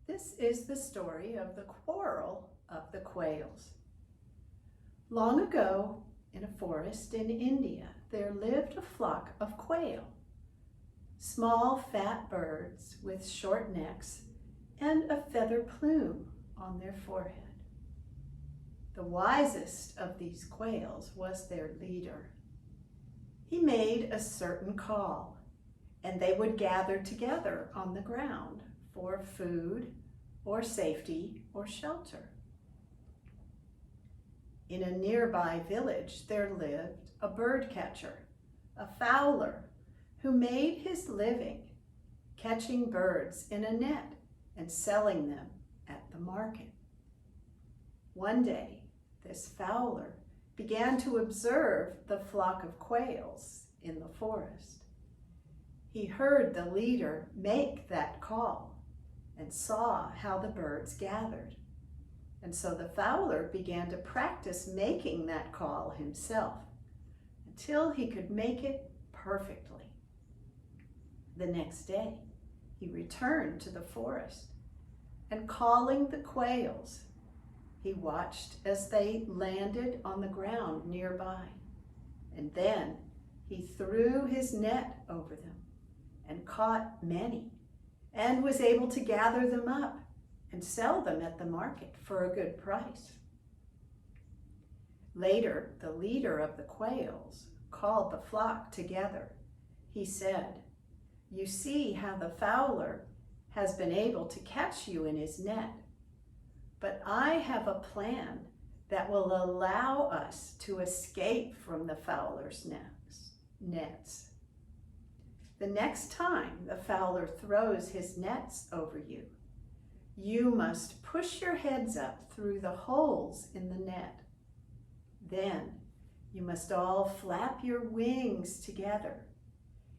This is the story of the Quarrel of the Quails. Long ago, in a forest in India, there lived a flock of quail, small fat birds with short necks and a feather plume on their forehead. The wisest of these quails was their leader. He made a certain call, and they would gather together on the ground for food or safety or shelter. In a nearby village there lived a bird catcher, a fowler, who made his living catching birds in a net and selling them at the market. One day, this fowler began to observe the flock of quails in the forest. He heard the leader make that call and saw how the birds gathered. And so the fowler began to practice making that call himself until he could make it perfectly. The next day, he returned to the forest and calling the quails, he watched as they landed on the ground nearby. And then he threw his net over them and caught many and was able to gather them up and sell them at the market for a good price. Later, the leader of the quails called the flock together. He said, "You see how the fowler has been able to catch you in his net, but I have a plan that will allow us to escape from the fowler's nets. The next time the fowler throws his nets over you, you must push your heads up through the holes in the net. Then you must all flap your wings together.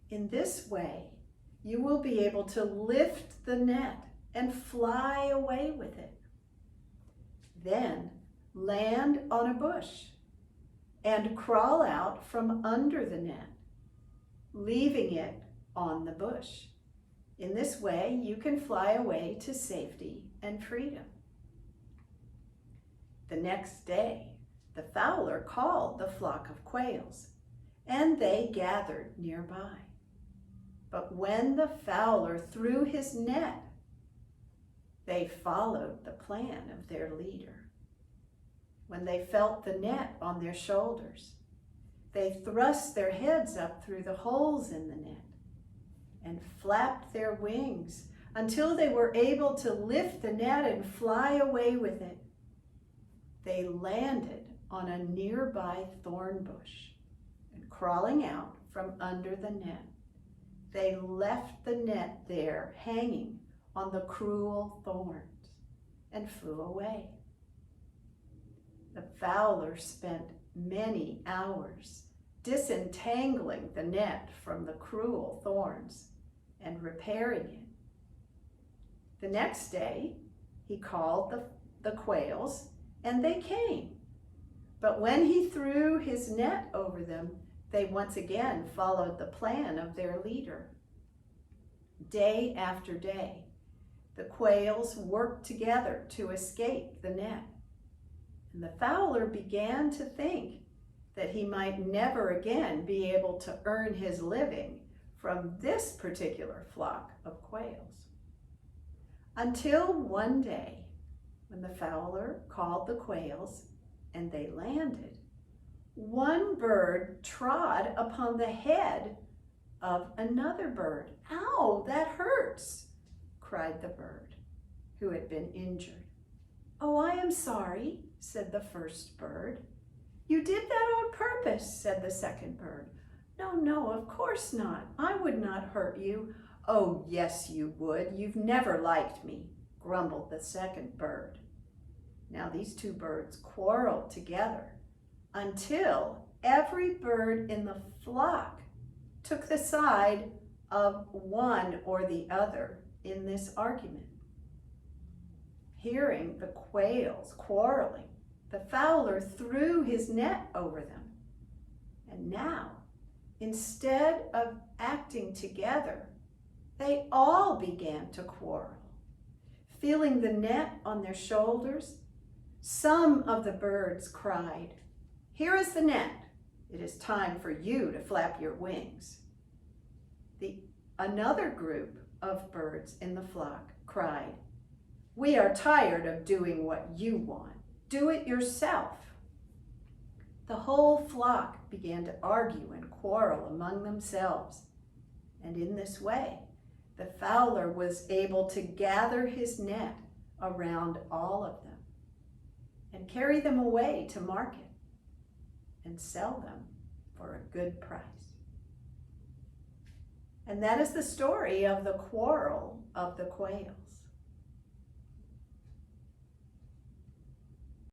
In this way, you will be able to lift the net and fly away with it. Then land on a bush and crawl out from under the net, leaving it on the bush. In this way, you can fly away to safety and freedom." The next day, the fowler called the flock of quails, and they gathered nearby. But when the fowler threw his net, they followed the plan of their leader. When they felt the net on their shoulders, they thrust their heads up through the holes in the net and flapped their wings until they were able to lift the net and fly away with it. They landed on a nearby thorn bush, and crawling out from under the net, they left the net there hanging on the cruel thorns and flew away. The fowler spent many hours disentangling the net from the cruel thorns and repairing it. The next day, he called the quails, and they came. But when he threw his net over them, they once again followed the plan of their leader. Day after day, the quails worked together to escape the net. And the fowler began to think that he might never again be able to earn his living from this particular flock of quails. Until one day, when the fowler called the quails and they landed, one bird trod upon the head of another bird. "Ow, that hurts," cried the bird who had been injured. "Oh, I am sorry," said the first bird. "You did that on purpose," said the second bird. No, of course not. I would not hurt you." "Oh, yes, you would. You've never liked me," grumbled the second bird. Now these two birds quarreled together until every bird in the flock took the side of one or the other in this argument. Hearing the quails quarreling, the fowler threw his net over them. And now, instead of acting together, they all began to quarrel. feeling the net on their shoulders, some of the birds cried, "Here is the net. It is time for you to flap your wings." Another group of birds in the flock cried, "We are tired of doing what you want. Do it yourself." The whole flock began to argue and quarrel among themselves. And in this way, the fowler was able to gather his net around all of them and carry them away to market and sell them for a good price. And that is the story of the quarrel of the quails.